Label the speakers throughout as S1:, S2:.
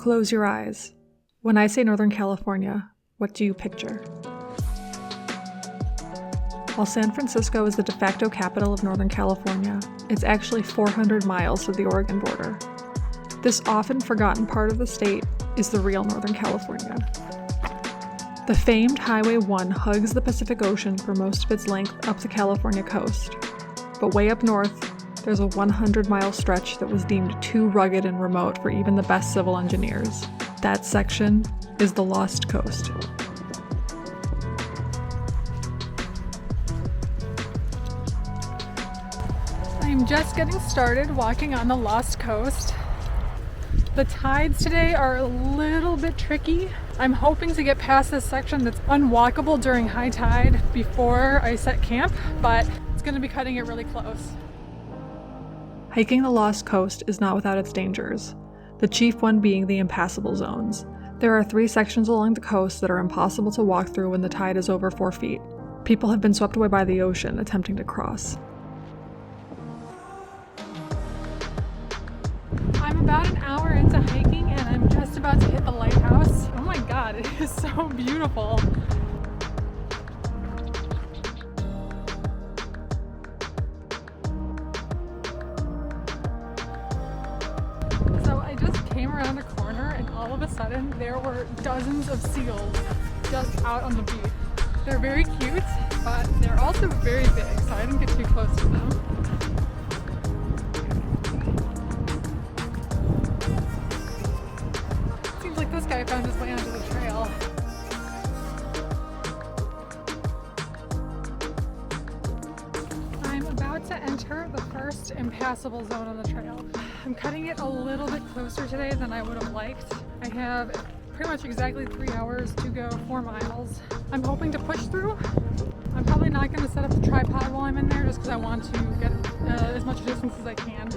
S1: Close your eyes. When I say Northern California, what do you picture? While San Francisco is the de facto capital of Northern California, it's actually 400 miles to the Oregon border. This often forgotten part of the state is the real Northern California. The famed Highway 1 hugs the Pacific Ocean for most of its length up the California coast. But way up north, there's a 100-mile stretch that was deemed too rugged and remote for even the best civil engineers. That section is the Lost Coast. I'm just getting started walking on the Lost Coast. The tides today are a little bit tricky. I'm hoping to get past this section that's unwalkable during high tide before I set camp, but it's going to be cutting it really close. Hiking the Lost Coast is not without its dangers, the chief one being the impassable zones. There are 3 sections along the coast that are impossible to walk through when the tide is over 4 feet. People have been swept away by the ocean attempting to cross.
S2: I'm about an hour into hiking and I'm just about to hit the lighthouse. Oh my god, it is so beautiful. So I just came around a corner and all of a sudden there were dozens of seals just out on the beach. They're very cute, but they're also very big, so I didn't get too close to them. This guy found his way onto the trail. I'm about to enter the first impassable zone on the trail. I'm cutting it a little bit closer today than I would have liked. I have pretty much exactly 3 hours to go 4 miles. I'm hoping to push through. I'm probably not going to set up the tripod while I'm in there just because I want to get as much distance as I can.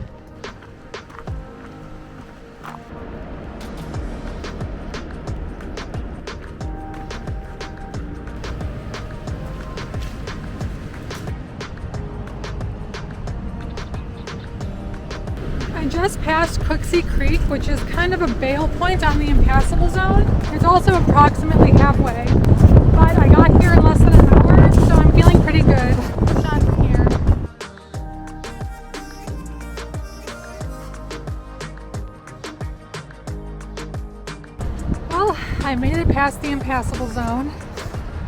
S2: I just passed Cooksey Creek, which is kind of a bail point on the impassable zone. It's also approximately halfway, but I got here in less than an hour, so I'm feeling pretty good. Push on from here. Well, I made it past the impassable zone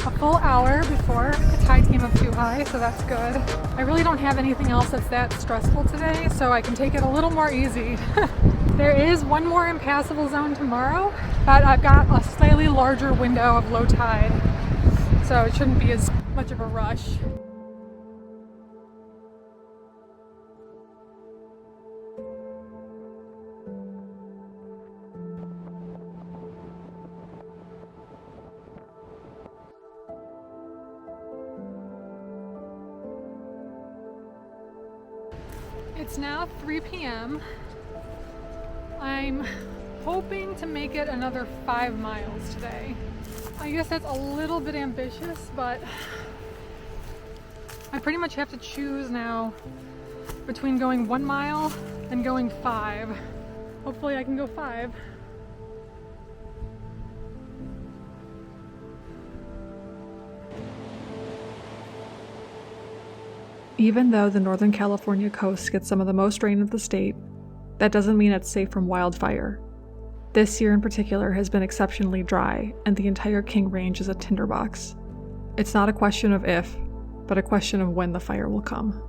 S2: a full hour before the tide came up too high, so that's good. I really don't have anything else that's that stressful today, so I can take it a little more easy. There is one more impassable zone tomorrow, but I've got a slightly larger window of low tide, so it shouldn't be as much of a rush. It's now 3 p.m. I'm hoping to make it another 5 miles today. I guess that's a little bit ambitious, but I pretty much have to choose now between going 1 mile and going 5. Hopefully I can go 5.
S1: Even though the Northern California coast gets some of the most rain of the state, that doesn't mean it's safe from wildfire. This year in particular has been exceptionally dry, and the entire King Range is a tinderbox. It's not a question of if, but a question of when the fire will come.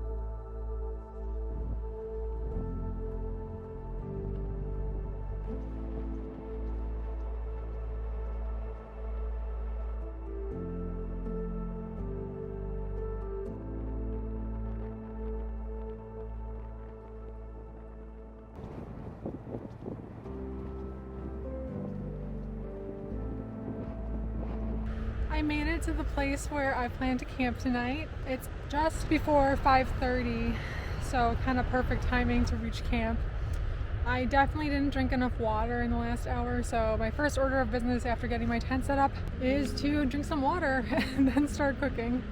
S2: I made it to the place where I plan to camp tonight. It's just before 5:30, so kind of perfect timing to reach camp. I definitely didn't drink enough water in the last hour, so my first order of business after getting my tent set up is to drink some water and then start cooking.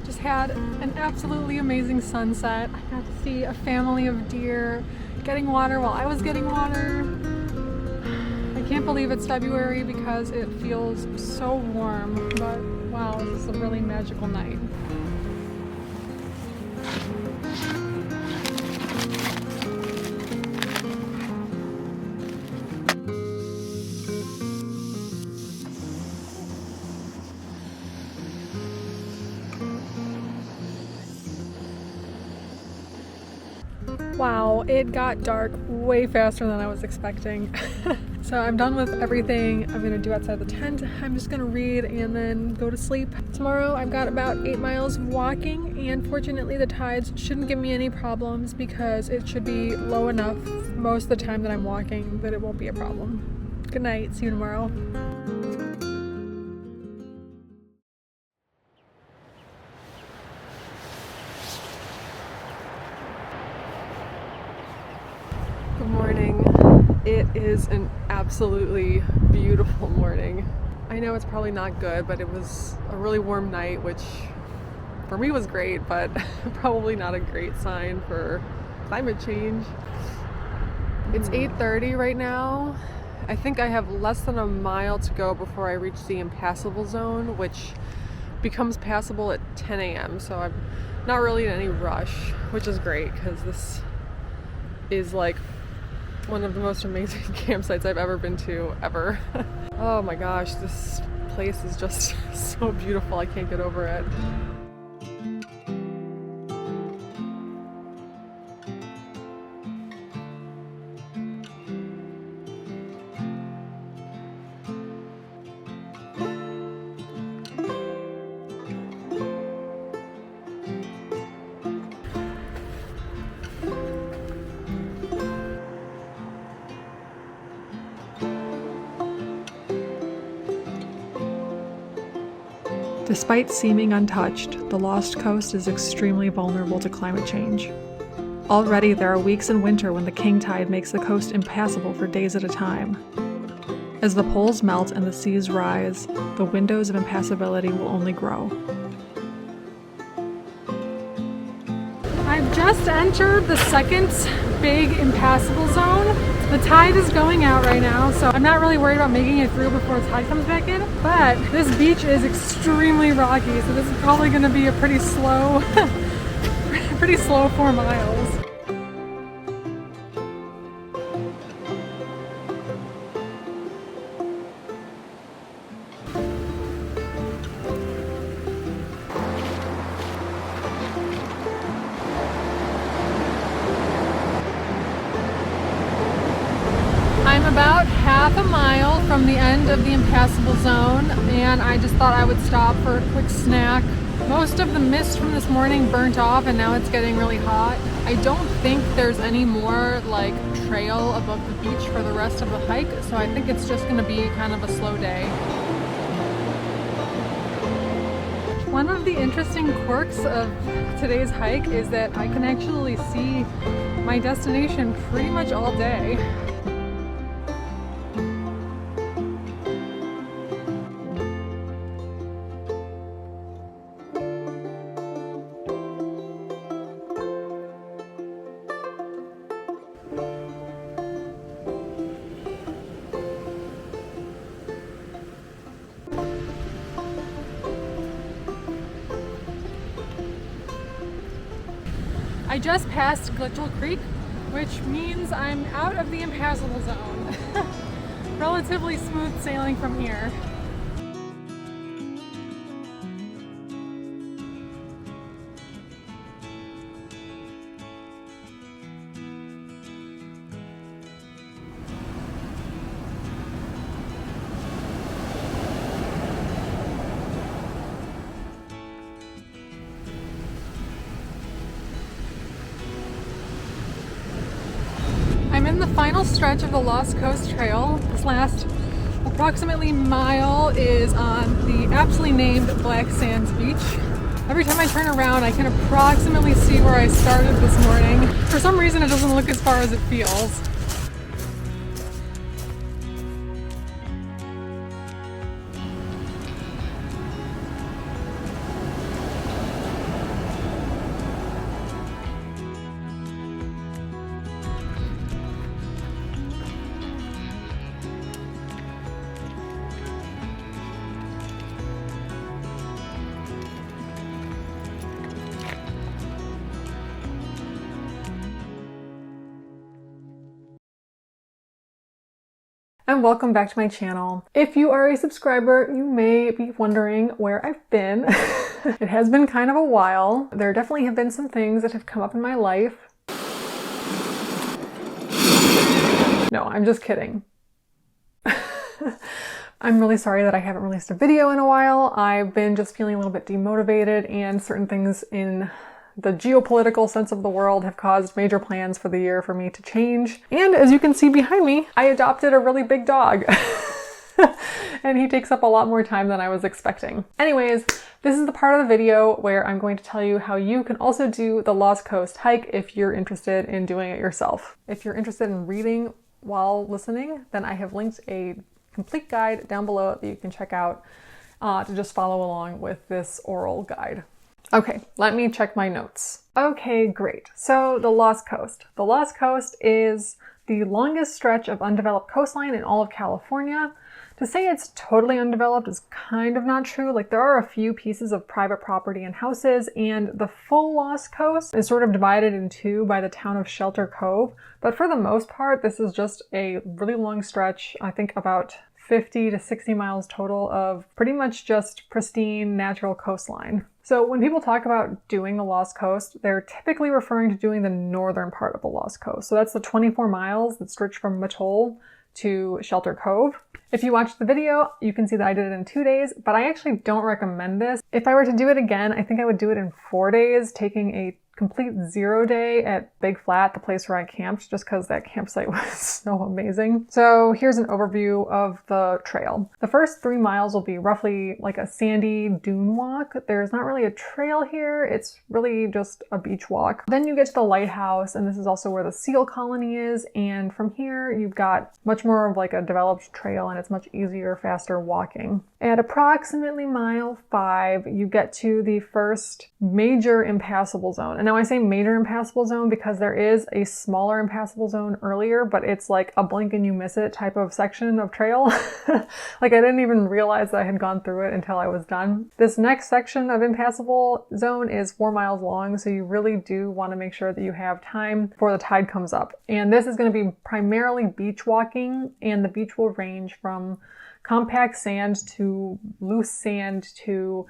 S1: Just had an absolutely amazing sunset. I got to see a family of deer getting water while I was getting water. I can't believe it's February because it feels so warm, but wow, this is a really magical night. Wow, it got dark way faster than I was expecting. So I'm done with everything I'm gonna do outside the tent. I'm just gonna read and then go to sleep. Tomorrow I've got about 8 miles of walking, and fortunately the tides shouldn't give me any problems because it should be low enough most of the time that I'm walking that it won't be a problem. Good night, see you tomorrow. Good morning. It is an absolutely beautiful morning. I know it's probably not good, but it was a really warm night, which for me was great, but probably not a great sign for climate change. It's 8:30 right now. I think I have less than a mile to go before I reach the impassable zone, which becomes passable at 10 a.m. So I'm not really in any rush, which is great because this is like one of the most amazing campsites I've ever been to, ever. Oh my gosh, this place is just so beautiful. I can't get over it. Despite seeming untouched, the Lost Coast is extremely vulnerable to climate change. Already there are weeks in winter when the king tide makes the coast impassable for days at a time. As the poles melt and the seas rise, the windows of impassability will only grow. I've just entered the second big impassable zone. The tide is going out right now, so I'm not really worried about making it through before the tide comes back in, but this beach is extremely rocky, so this is probably going to be a pretty slow 4 miles. I'm about half a mile from the end of the impassable zone, and I just thought I would stop for a quick snack. Most of the mist from this morning burnt off and now it's getting really hot. I don't think there's any more like trail above the beach for the rest of the hike, so I think it's just going to be kind of a slow day. One of the interesting quirks of today's hike is that I can actually see my destination pretty much all day. I just passed Glitchell Creek, which means I'm out of the impassable zone. Relatively smooth sailing from here. I'm in the final stretch of the Lost Coast Trail. This last approximately mile is on the aptly named Black Sands Beach. Every time I turn around, I can approximately see where I started this morning. For some reason, it doesn't look as far as it feels. And welcome back to my channel. If you are a subscriber, you may be wondering where I've been. It has been kind of a while. There definitely have been some things that have come up in my life. No, I'm just kidding. I'm really sorry that I haven't released a video in a while. I've been just feeling a little bit demotivated, and certain things in the geopolitical sense of the world have caused major plans for the year for me to change. And as you can see behind me, I adopted a really big dog. And he takes up a lot more time than I was expecting. Anyways, this is the part of the video where I'm going to tell you how you can also do the Lost Coast hike if you're interested in doing it yourself. If you're interested in reading while listening, then I have linked a complete guide down below that you can check out to just follow along with this oral guide. Okay, let me check my notes. Okay, great. So the Lost Coast. The Lost Coast is the longest stretch of undeveloped coastline in all of California. To say it's totally undeveloped is kind of not true. Like, there are a few pieces of private property and houses, and the full Lost Coast is sort of divided in two by the town of Shelter Cove. But for the most part, this is just a really long stretch, I think about 50 to 60 miles total of pretty much just pristine natural coastline. So when people talk about doing the Lost Coast, they're typically referring to doing the northern part of the Lost Coast. So that's the 24 miles that stretch from Mattole to Shelter Cove. If you watch the video, you can see that I did it in 2 days, but I actually don't recommend this. If I were to do it again, I think I would do it in 4 days, taking a complete 0 day at Big Flat, the place where I camped, just because that campsite was so amazing. So here's an overview of the trail. The first 3 miles will be roughly like a sandy dune walk. There's not really a trail here. It's really just a beach walk. Then you get to the lighthouse, and this is also where the seal colony is. And from here, you've got much more of like a developed trail, and it's much easier, faster walking. At approximately mile 5, you get to the first major impassable zone. And now I say major impassable zone because there is a smaller impassable zone earlier, but it's like a blink and you miss it type of section of trail. Like, I didn't even realize that I had gone through it until I was done. This next section of impassable zone is 4 miles long, so you really do want to make sure that you have time before the tide comes up. And this is going to be primarily beach walking, and the beach will range from compact sand to loose sand to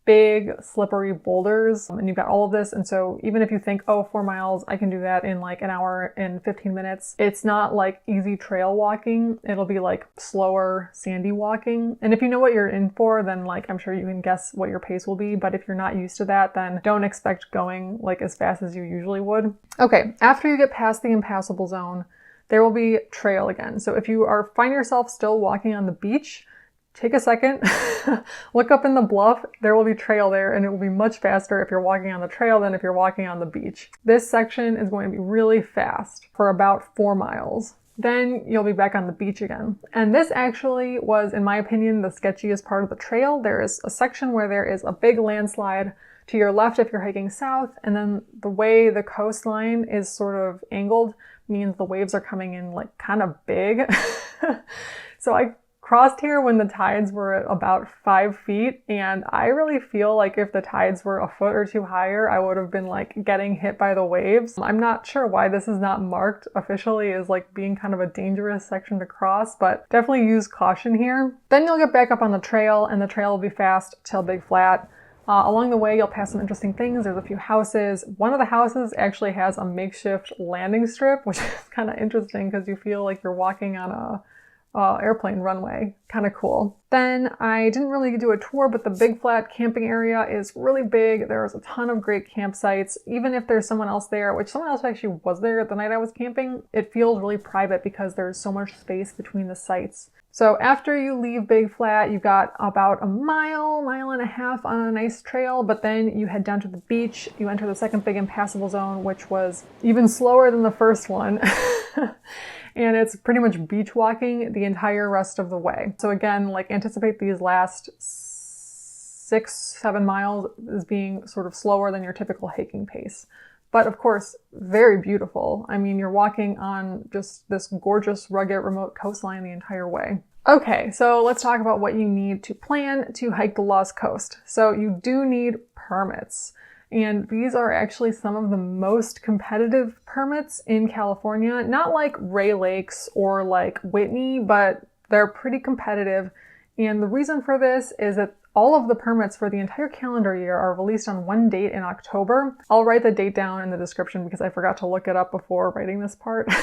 S1: big slippery boulders, and you've got all of this. And so even if you think, oh, 4 miles, I can do that in like an hour and 15 minutes, it's not like easy trail walking. It'll be like slower sandy walking. And if you know what you're in for, then like I'm sure you can guess what your pace will be. But if you're not used to that, then don't expect going like as fast as you usually would. Okay, after you get past the impassable zone, there will be trail again. So if you find yourself still walking on the beach, take a second, look up in the bluff, there will be trail there, and it will be much faster if you're walking on the trail than if you're walking on the beach. This section is going to be really fast for about 4 miles. Then you'll be back on the beach again. And this actually was, in my opinion, the sketchiest part of the trail. There is a section where there is a big landslide to your left if you're hiking south, and then the way the coastline is sort of angled means the waves are coming in like kind of big. So I crossed here when the tides were at about 5 feet, and I really feel like if the tides were a foot or two higher, I would have been like getting hit by the waves. I'm not sure why this is not marked officially as like being kind of a dangerous section to cross, but definitely use caution here. Then you'll get back up on the trail, and the trail will be fast till Big Flat. Along the way, you'll pass some interesting things. There's a few houses. One of the houses actually has a makeshift landing strip, which is kind of interesting because you feel like you're walking on a airplane runway. Kind of cool. Then I didn't really do a tour, but the Big Flat camping area is really big. There's a ton of great campsites. Even if there's someone else there, which someone else actually was there the night I was camping, it feels really private because there's so much space between the sites. So after you leave Big Flat, you've got about a mile and a half on a nice trail, but then you head down to the beach. You enter the second big impassable zone, which was even slower than the first one. And it's pretty much beach walking the entire rest of the way. So again, like anticipate these last 6-7 miles as being sort of slower than your typical hiking pace. But of course, very beautiful. I mean, you're walking on just this gorgeous, rugged, remote coastline the entire way. Okay, so let's talk about what you need to plan to hike the Lost Coast. So you do need permits. And these are actually some of the most competitive permits in California. Not like Ray Lakes or like Whitney, but they're pretty competitive. And the reason for this is that all of the permits for the entire calendar year are released on one date in October. I'll write the date down in the description because I forgot to look it up before writing this part.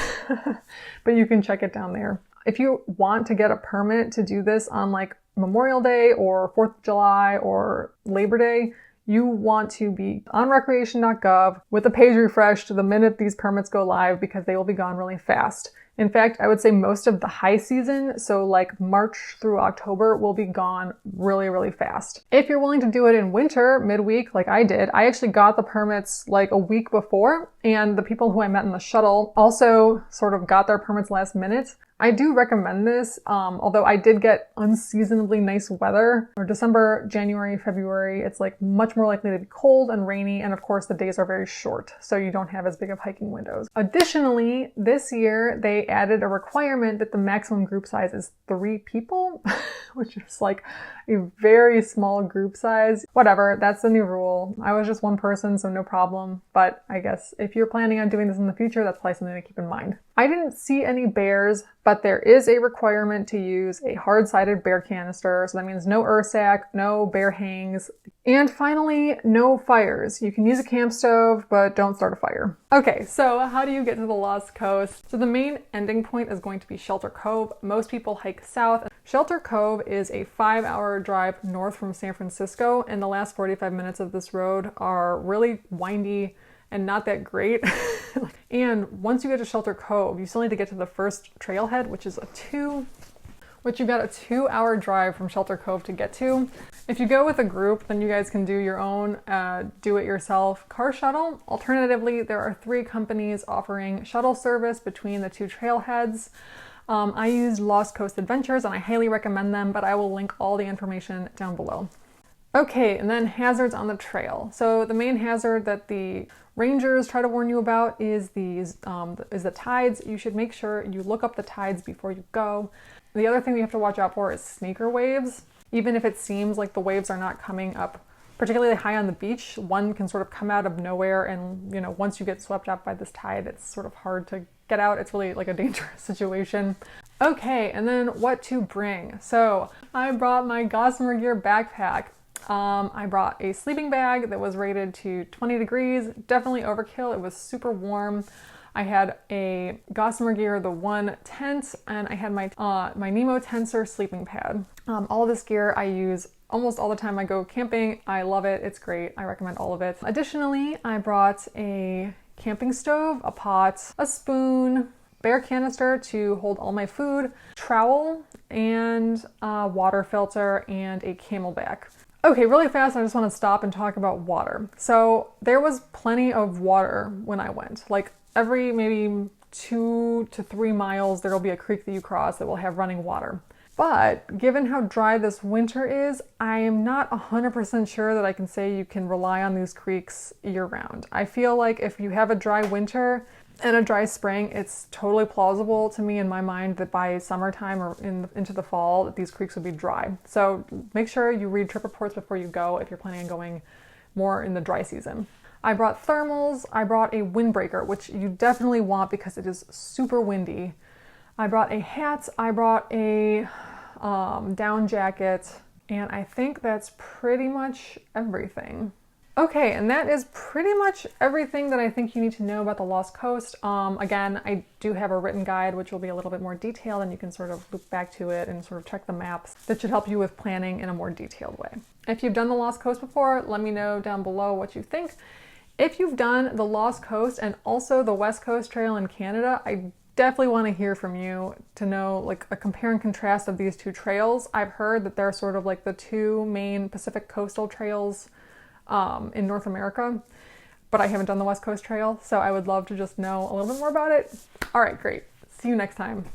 S1: But you can check it down there. If you want to get a permit to do this on like Memorial Day or 4th of July or Labor Day, you want to be on recreation.gov with the page refreshed the minute these permits go live because they will be gone really fast. In fact, I would say most of the high season, so like March through October, will be gone really, really fast. If you're willing to do it in winter, midweek, like I did, I actually got the permits like a week before, and the people who I met in the shuttle also sort of got their permits last minute. I do recommend this, although I did get unseasonably nice weather. Or December, January, February, it's like much more likely to be cold and rainy, and of course the days are very short, so you don't have as big of hiking windows. Additionally, this year they added a requirement that the maximum group size is 3 people, which is like a very small group size. Whatever, that's the new rule. I was just one person, so no problem, but I guess if you're planning on doing this in the future, that's probably something to keep in mind. I didn't see any bears, but there is a requirement to use a hard-sided bear canister. So that means no Ursac, no bear hangs, and finally, no fires. You can use a camp stove, but don't start a fire. Okay, so how do you get to the Lost Coast? So the main ending point is going to be Shelter Cove. Most people hike south. Shelter Cove is a 5-hour drive north from San Francisco, and the last 45 minutes of this road are really windy and not that great. And once you get to Shelter Cove, you still need to get to the first trailhead, which you've got a 2-hour drive from Shelter Cove to get to. If you go with a group, then you guys can do your own do-it-yourself car shuttle. Alternatively, there are 3 companies offering shuttle service between the 2 trailheads. I used Lost Coast Adventures and I highly recommend them, but I will link all the information down below. Okay, and then hazards on the trail. So the main hazard that the rangers try to warn you about is the tides. You should make sure you look up the tides before you go. The other thing you have to watch out for is sneaker waves. Even if it seems like the waves are not coming up particularly high on the beach, one can sort of come out of nowhere, and once you get swept up by this tide, it's sort of hard to get out. It's really like a dangerous situation. Okay, and then what to bring. So I brought my Gossamer Gear backpack. I brought a sleeping bag that was rated to 20 degrees, definitely overkill. It was super warm. I had a Gossamer Gear, the One tent, and I had my Nemo Tensor sleeping pad. All of this gear I use almost all the time I go camping. I love it. It's great. I recommend all of it. Additionally, I brought a camping stove, a pot, a spoon, bear canister to hold all my food, trowel, and a water filter, and a Camelback. Okay, really fast, I just want to stop and talk about water. So there was plenty of water when I went. Like every maybe 2 to 3 miles, there will be a creek that you cross that will have running water. But given how dry this winter is, I am not 100% sure that I can say you can rely on these creeks year round. I feel like if you have a dry winter and a dry spring, it's totally plausible to me in my mind that by summertime or into the fall, that these creeks would be dry. So make sure you read trip reports before you go if you're planning on going more in the dry season. I brought thermals. I brought a windbreaker, which you definitely want because it is super windy. I brought a hat. I brought a down jacket, and I think that's pretty much everything. Okay, and that is pretty much everything that I think you need to know about the Lost Coast. Again, I do have a written guide which will be a little bit more detailed, and you can sort of loop back to it and sort of check the maps. That should help you with planning in a more detailed way. If you've done the Lost Coast before, let me know down below what you think. If you've done the Lost Coast and also the West Coast Trail in Canada, I definitely want to hear from you to know like a compare and contrast of these two trails. I've heard that they're sort of like the two main Pacific coastal trails in North America, but I haven't done the West Coast Trail, so I would love to just know a little bit more about it. All right, great. See you next time.